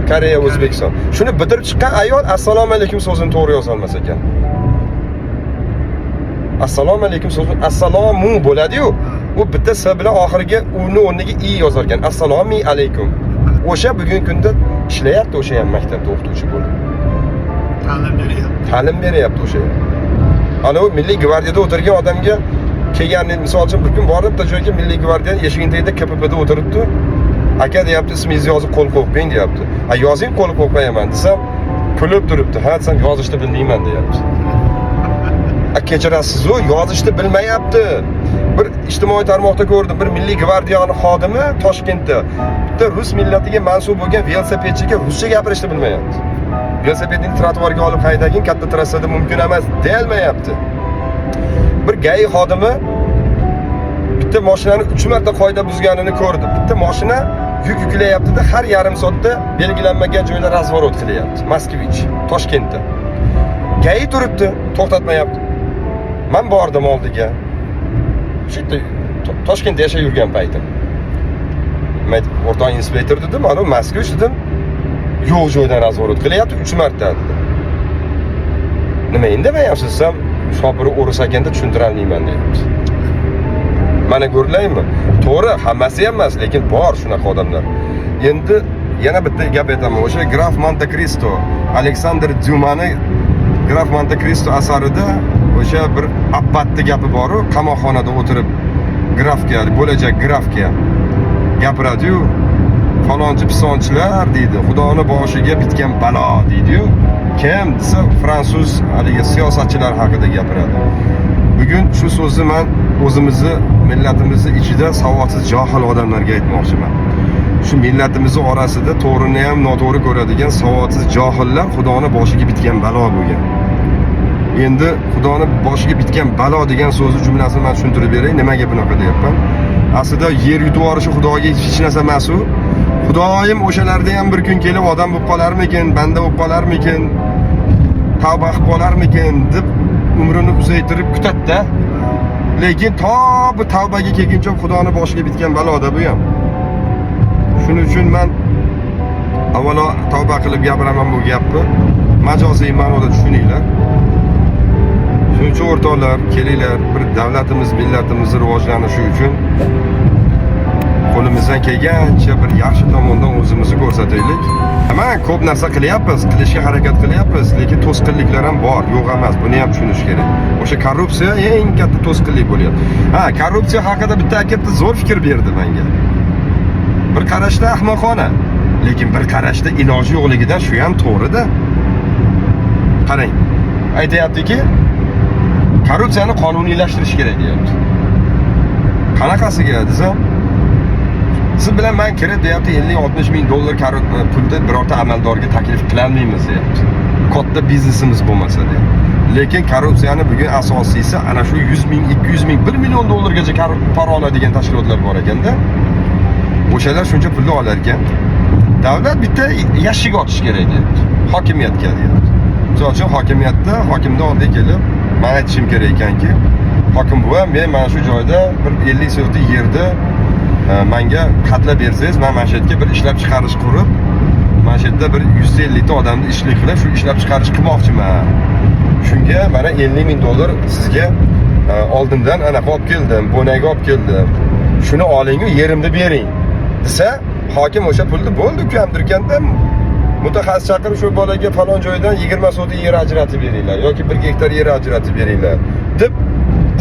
Speaker 1: Koreya, O'zbekiston. Shuni bitirib chiqqan ayol assalomu alaykum so'zini to'g'ri yoza olmas ekan. Assalomu alaykum so'zini assalomu bo'ladi-yu. U bitta s bilan oxiriga uni o'rniga i yozar ekan. Assalomu alaykum. O'sha bugungi kunda ishlayapti, o'sha ham maktabda o'qituvchi bo'lib. Ta'lim beryapti o'sha. Ana u Milliy gvardiyada o'tirgan odamga kelgan, misol uchun bir kun borib bitta joyga Milliy gvardiya eshigini tagida KPPda o'tiribdi. Aka deyapti, ismingizni yozib qo'l qo'yib qo'ying deyapti. Yozing, qo'l qo'yib qo'yaman desam, kulib turibdi. Ha, desam yozishni bilmayman deyapti. Kechirasiz-ku, yozishni bilmayapti. Bir ijtimoiy tarmoqda ko'rdim, bir Milliy gvardiyaning xodimi Toshkentda bitta rus millatiga mansub bo'lgan velosipedchiga ruscha gapirishni bilmayapti. Velosipedni trotuarga olib haydagin, katta trassada mumkin emas deyolmayapti. Bir gay xodimi bitta mashinani 3 marta qoida buzganini ko'rdim. Bitta mashina yuk yuklayapti-da, har yarim soatda belgilanmagan joyda razvorot qilyapti. Moskvich, Toshkentda. Gai turibdi, to'xtatmayapti. Men bordim oldiga. Shu yerda Toshkentda yashab yurgan paytim. Men o'rtoq inspektor dedim, "Mana Moskvich" dedim. Yo'q joydan razvorot qilyapti 3 marta dedi. Nima indamayapsiz desam, shopiri o'ris ekanda tushuntira olmayman deyapti. Mana ko'rlaymi? To'g'ri, hammasi ham emas, lekin bor shunaqa odamlar. Endi yana bitta gap aytaman. O'sha Graf Monte Cristo, Aleksandr Dyumani Graf Monte Cristo asarida o'sha bir abbatli gapi bor-ku, qamoqxonada o'tirib grafga, bo'lajak grafga gapiradi-yu, falonchi pisonchilar deydi, Xudoni boshiga bitgan balo deydi-yu. Kim desa, fransuz haligi siyosatchilar haqida gapiradi. Bugun shu so'zni men o'zimizni millatimizni ichida savodsiz johil odamlarga aytmoqchiman. Shu millatimizni orasida to'g'rini ham noto'g'ri ko'radigan savodsiz johillar Xudoni boshiga bitgan balo bo'lgan. Endi Xudoni boshiga bitgan balo degan so'zni jumlasini men tushuntirib beray, nimaga bunaqa deyapman. Aslida yer yutib olishi Xudoga hech narsa emas-u. Xudoyim o'shalarda ham bir kun kelib odam bo'lib qolarmikin, banda bo'lib qolarmikin, tavba qilib qolarmikin deb umrini uzaytirib kutadi-da. Lekin to bu tavbaga kelguncha Xudoni boshiga bitgan baloda bu ham. Shuning uchun men avvalo tavba qilib gapiraman bu gapni. Majoziy ma'noda tushuninglar. Shuning uchun o'rtoqlar, kelinglar, bir davlatimiz, millatimiz rivojlanishi uchun qo'limizdan kelgancha bir yaxshi tomondan o'zimizni ko'rsataylik. Hamma ko'p narsa qilyapmiz, qilishga harakat qilyapmiz, lekin to'sqinliklar ham bor, yo'q emas. Buni ham tushunish kerak. O'sha korrupsiya eng katta to'sqinlik bo'lyapti. Korrupsiya haqida bitta katta zo'r fikr berdi menga. Bir qarashda ahmoqona, lekin bir qarashda iloji yo'qligidan shu ham to'g'ri-da. Qarang, aytayaptiki, korrupsiyani qonuniylashtirish kerak deyapti. Qanaqasiga desam, siz bilan men kirib deyapti 50-60 ming dollar pulda birorta amaldorga taklif qila olmaymiz deyapti. Katta biznesimiz bo'lmasa deyapti. Lekin korrupsiyani bugun asosiysi ana shu 100 ming, 200 ming, 1 million dollargacha pora oladigan tashkilotlar bor ekanda. O'shalar shuncha pulni olar ekan. Davlat bitta yashik ochish kerak deyapti. Hokimiyatga deyapti. Misol uchun hokimiyatda hokimning oldiga kelib, men aytishim kerak ekanki, hokim buva, men mana shu joyda bir 50 so'tlik yerda menga qatlab bersangiz, men mana shu yerga bir ishlab chiqarish qurib, mana shu yerda bir 150 ta odamni ishlik qilib, shu ishlab chiqarish qilmoqchiman. Shunga mana 50 ming dollar sizga oldindan anaqa olib keldim, bo'naga olib keldim. Shuni oling-u, yerimni bering. Desa, hokim o'sha pulni bo'ldi kamdirkanda mutaxassis chaqirib shu bolaga falon joydan 20 so'tlik yer ajratib beringlar yoki 1 gektar yer ajratib beringlar deb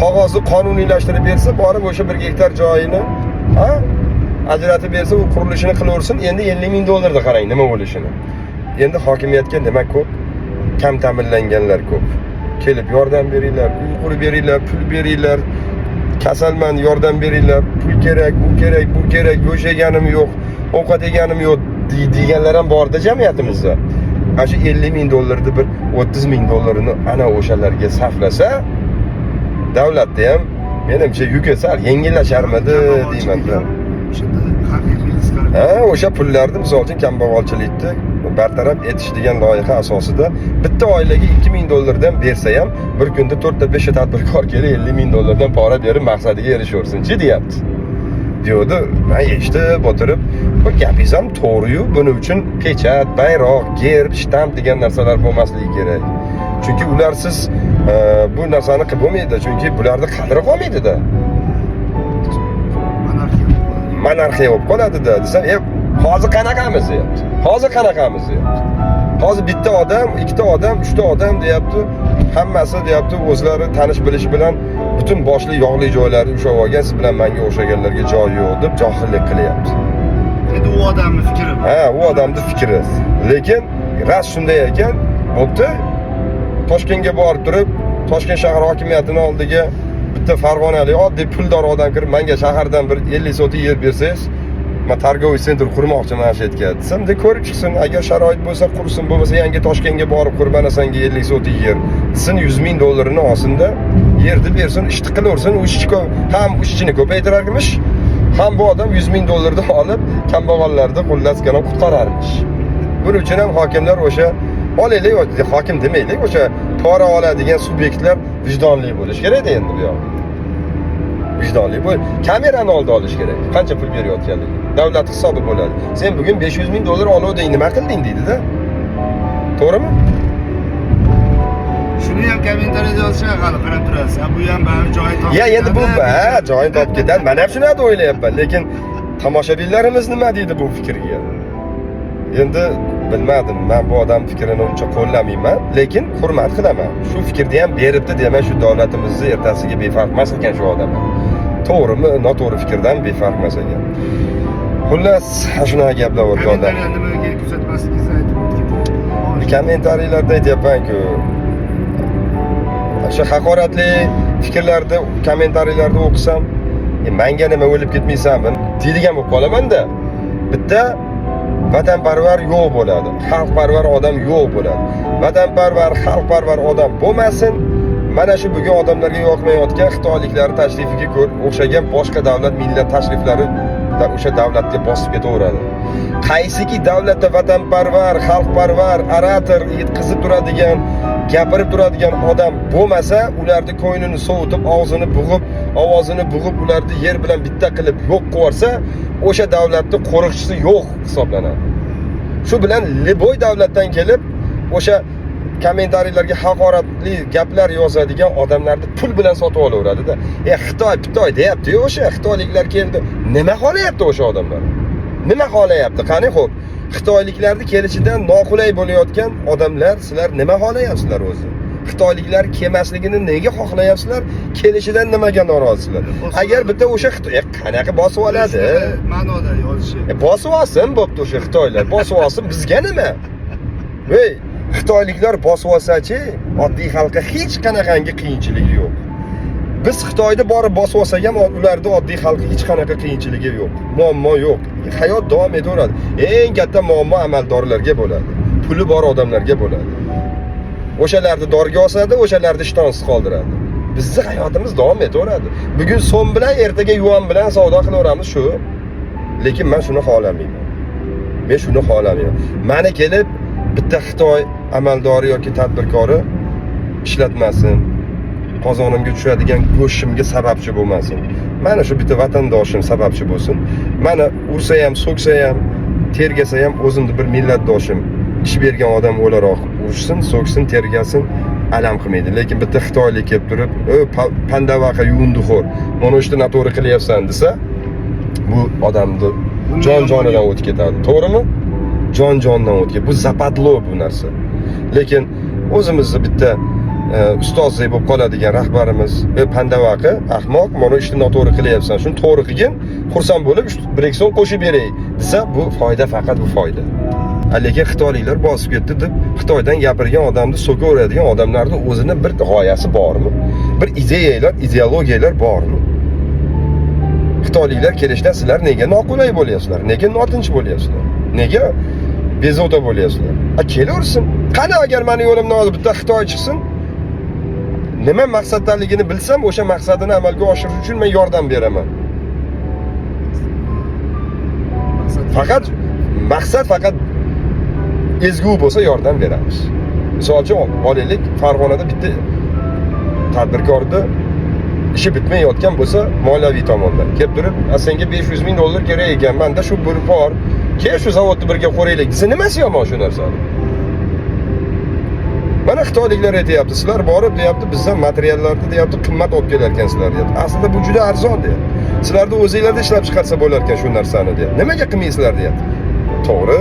Speaker 1: qog'ozni qonuniylashtirib bersa, borib o'sha 1 gektar joyini ajratib bersa, u qurilishini qilaversin. Endi 50 ming dollarda qarang nima bo'lishini. Endi hokimiyatga nima ko'p? Kam ta'minlanganlar ko'p. Kelib yordam beringlar, uy qurib beringlar, pul beringlar, kasalman yordam beringlar, pul kerak, bu kerak, bu kerak, bo'shaganim yo'q, ovqat yeganim yo'q deganlar ham borda jamiyatimizda. Ana shu 50 ming dollarni bir 30 ming dollarini ana o'shalarga sarflasa, davlatda ham menimcha yuki sal yengillasharmidi deyman-da. O'sha pullarni misol uchun kambag'alchilikni bartaraf etish degan loyiha asosida bitta oilaga 2 ming dollardan bersa ham bir kunda 4 ta 5 ta tadbirkor kelib 50 ming dollardan pora berib maqsadiga erishaversin-chi deyapti. Diyordi. Men eshitib o'tirib, bu gapingiz ham to'g'ri-yu, buning uchun pechat, bayroq, gerb, shtamp degan narsalar bo'lmasligi kerak. Chunki ularsiz bu narsani qilib bo'lmaydi, chunki bularni qadri qolmaydi-da. Monarxiya bo'lib qoladi-da. Desam, hozir qanaqamiz deyapti. Hozir qanaqamiz deyapti. Hozir bitta odam, ikkita odam, uchta odam deyapti. Hammasi deyapti o'zlari tanish bilish bilan butun boshli yog'li joylarni ushlab olgan, siz bilan menga o'xshaganlarga joy yo'q deb johillik qilyapti.
Speaker 2: Endi u odamning fikri.
Speaker 1: U odamning fikri. Lekin ras shunday ekan, bo'pti. Toshkentga borib turib, Toshkent shahar hokimiyatining oldiga bitta farg'onalik oddiy puldor odam kirib, menga shahardan bir 50 so'tlik yer bersangiz, men targoviy sentr qurmoqchiman ana shu yerga. Desam-da, ko'rib chiqsin, agar sharoit bo'lsa qursin, bo'lmasa yangi Toshkentga borib qurib ana senga 50 so'tlik yer. Sizin 100 ming dollarini olsin-da, yerni bersin, ishni qilaversin, ham ishchini ko'paytirarmish, ham bu odam 100 ming dollarni olib, kambag'allarni qo'llasgani qutqararmish. Buning uchun ham hokimlar o'sha olaylik, hokim demaylik, o'sha pora oladigan subyektlar vijdonli bo'lish kerak endi bu yoqda. Vijdonli bo'l. Kamerani oldi olish kerak. Qancha pul berayotganligi. Davlat hisobi bo'ladi. Sen bugun 500 ming dollar oluvding, nima qilding deydi-da. To'g'rimi?
Speaker 2: Shuni ham kommentariyada yozishga hali qarab turasiz. Bu ham baribir joyi topib.
Speaker 1: Ya endi bu joyini topib ketadi. Men ham shuni o'ylayapman, lekin tomoshabinlarimiz nima deydi bu fikrga? Endi bilmadim, men bu odam fikrini uncha qo'llamayman, lekin hurmat qilaman. Shu fikrni ham beribdi demak, shu davlatimizni ertasiga befarq emas ekan shu odam. To'g'rimi, noto'g'ri fikrdan befarq emas ekan. Xullas, shunaqa gaplar o'tganda.
Speaker 2: Nimaga kuzatmasligingizni aytib o'tdik.
Speaker 1: Kommentariylarda aytyapman-ku, o'sha haqoratli fikrlarni kommentariylarda o'qisam, menga nima o'lib ketmaysanmi deydigan bo'lib qolaman-da. Bitta vatanparvar yo'q bo'ladi, xalqparvar odam yo'q bo'ladi. Vatanparvar, xalqparvar odam bo'lmasin. Mana shu bugun odamlarga yoqmayotgan xitoyliklar tashrifiga o'xshagan boshqa davlat millat tashriflari o'sha davlatga bosib ketaveradi. Qaysiki davlatda vatanparvar, xalqparvar, orator, yetkazib turadigan, gapirib turadigan odam bo'lmasa, ularni ko'nglini sovutib, og'zini bug'ib, ovozini bug'ib, ularni yer bilan bitta qilib yo'q qilsa, o'sha davlatni qo'riqchisi yo'q hisoblanadi. Shu bilan Liboy davlatdan kelib, o'sha kommentariylarga haqoratli gaplar yozadigan odamlarni pul bilan sotib olaveradi-da. Xitoy deyapti-yu, o'sha xitoyliklar keldi. Nima xohlayapti o'sha odamlar? Nima xohlayapti? Qani xo'p, xitoyliklarni kelishidan noqulay bo'layotgan odamlar, sizlar nima xohlayapsizlar o'zi? Xitoyliklar kelmasligini nega xohlayapsizlar? Kelishidan nimaga norozisizlar? Agar bitta o'sha Xitoy qanaqa bosib oladi?
Speaker 2: Ma'noda yozishi.
Speaker 1: Bosib olsin, bo'pti o'sha Xitoylar, bosib olsin, bizga nima? Hey, Xitoyliklar bosib olsa-chi, oddiy xalqqa hech qanaqangi qiyinchiligi yo'q. Biz Xitoyda borib bosib olsak ham ularda oddiy xalqqa hech qanaqa qiyinchiligi yo'q. Muammo yo'q. Hayot davom etaveradi. Eng katta muammo amaldorlarga bo'ladi. Puli bor odamlarga bo'ladi. O'shalarni dorga osadi, o'shalarni ishtonsiz qoldiradi. Bizning hayotimiz davom etaveradi. Bugun so'm bilan, ertaga yuan bilan savdo qilaveramiz shu. Lekin men shuni xohlamayman. Men shuni xohlamayman. Mani kelib bitta Xitoy amaldori yoki tadbirkori ishlatmasin. Qozonimga tushadigan go'shtimga sababchi bo'lmasin. Mana shu bitta vatandoshim sababchi bo'lsin. Mana ursa ham, so'ksa ham, tergasa ham o'zimni bir millatdoshim, ish bergan odam o'laroq urishsin, so'ksin, tergasin, alam qilmaydi. Lekin bitta Xitoylik kelib turib, pandavaqa yuvindixo'r, mana ishni noto'g'ri qilyapsan desa, bu odamni jon-jonidan o'tib ketadi. To'g'rimi? Jon-jondan o'tib. Bu zapadlo bu narsa. Lekin o'zimizni bitta ustozlik bo'lib qoladigan rahbarimiz, pandavaqi, ahmoq, mana ishni noto'g'ri qilyapsan, shuni to'g'ri qilgin, xursand bo'lib 1 so'm qo'shib beray desa, bu foyda, faqat bu foyda. Lekin xitoyliklar bosib ketdi deb Xitoydan gapirgan odamni so'kaveradigan odamlarning o'zini bir g'oyasi bormi? Bir ideologiyalar bormi? Xitoyliklar kelishdan sizlar nega noqulay bo'lyapsizlar? Nega notinch bo'lyapsizlar? Nega bezovta bo'lyapsizlar? Kelaversin. Qani agar meni yo'limdan olib bitta Xitoy chiqsin, nima maqsaddaligini bilsam, o'sha maqsadini amalga oshirish uchun men yordam beraman. Maqsad ezgu bo'lsa yordam beramiz. Misol uchun olaylik, Farg'onada bitta tadbirkorda ishi bitmayotgan bo'lsa, moliyaviy tomondan kelib turib, senga 500 ming dollar kerak ekan, menda shu bir bor, kel shu zavodni birga quraylik desa, nimasi yomon shu narsani? Mana xitoyliklar aytayapti, sizlar borib deyapti, bizdan materiallarni deyapti, qimmat olib kelar ekansizlar deyapti. Aslida bu juda arzon deyapti. Sizlarda o'zingizlarda ishlab chiqarsa bo'lar ekan shu narsani deyapti. Nimaga qilmaysizlar deyapti. To'g'ri,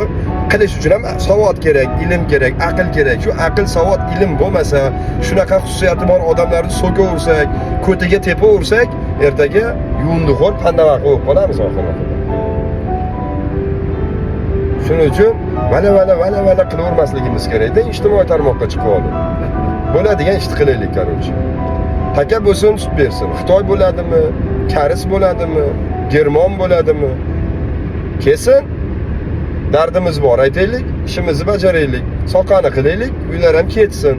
Speaker 1: qilish uchun ham savod kerak, ilm kerak, aql kerak. Shu aql, savod, ilm bo'lmasa, shunaqa xususiyati bor odamlarni so'kaversak, ko'tiga tepaversak, ertaga yuvindixo'r pandavaqa bo'lib qolamiz oxir-oxir. Shuning uchun vala qilavermasligimiz kerak-da, ijtimoiy tarmoqqa chiqib olib. Bo'ladigan ishni qilaylik, qarochi. Taka bo'lsin, sut bersin. Xitoy bo'ladimi, Karis bo'ladimi, Germon bo'ladimi? Kelsin. Dardimiz bor, aytaylik, ishimizni bajaraylik, soqani qilaylik, uylar ham ketsin.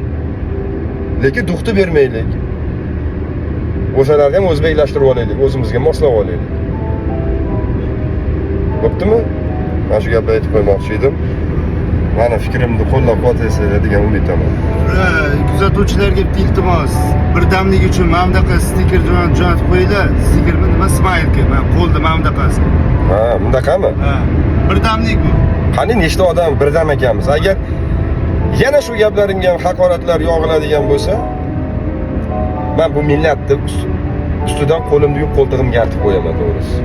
Speaker 1: Lekin duxti bermaylik. o'shalarni ham o'zbeklashtirib olaylik, o'zimizga moslab olaylik. Bo'ptimi? Mana shu gapni aytib qo'ymoqchi edim. Mani fikrimni qo'llab-quvvatlaysiz degan umiddaman.
Speaker 2: Kuzatuvchilarga bitta iltimos. Birdamlik uchun mana bunaqa stiker jo'natib qo'yinglar. Stikerni nima smayilki? Men qo'lda mana bunaqasi.
Speaker 1: Ha, bundaqami?
Speaker 2: Ha. Birdamlik bu.
Speaker 1: Qani nechta odam birdam ekanmiz. Agar yana shu gaplaringga ham haqoratlar yog'iladigan bo'lsa, men bu millatni ustidan qo'limni yuvib qo'ltig'imga artib qo'yaman to'g'risi.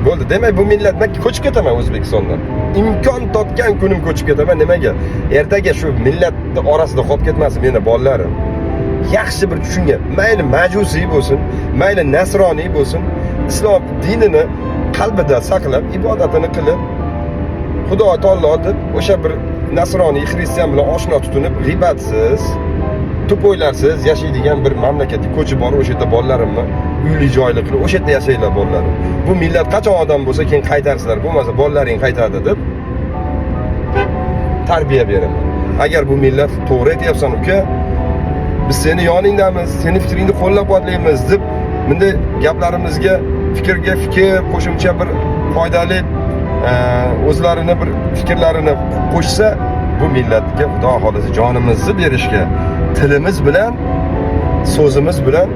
Speaker 1: Bo'ldi, demak bu millat men ko'chib ketaman O'zbekistondan. Imkon topgan kunim ko'chib ketaman. Nimaga? Ertaga shu millatni orasida qolib ketmasin meni bolalarim. Yaxshi bir tushungan, mayli majusiy bo'lsin, mayli nasroniy bo'lsin, islom dinini qalbida saqlab, ibodatini qilib, Xudo taolo deb o'sha bir nasroniy, xristian bilan oshno tutunib, g'ibatsiz, to'poylarsiz yashaydigan bir mamlakatga ko'chib borib, o'sha yerda bolalarimni uyli joyli qilib, o'sha yerda yashaylar bolalarim. Bu millat qachon odam bo'lsa, keyin qaytarsizlar, bo'lmasa bolalaring qaytadi deb tarbiya beraman. Agar bu millat to'g'ri aytyapsan uka, biz seni yoningdamiz, seni fikringni qo'llab-quvvatlaymiz deb bunday gaplarimizga fikr qo'shimcha bir foydali o'zlarini bir fikrlarini qo'shsa, bu millatga Xudo xolisi jonimizni berishga, tilimiz bilan, so'zimiz bilan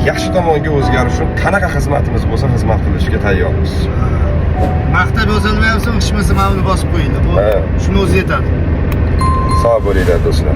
Speaker 1: yaxshi tomonga o'zgarish uchun qanaqa xizmatimiz bo'lsa xizmat qilishga tayyormiz.
Speaker 2: Maqtab yozilmayapsan, hech bo'lmasa mana buni bosib qo'yinglar. Bu shuni o'zi yetadi.
Speaker 1: Sog' bo'linglar do'stlar.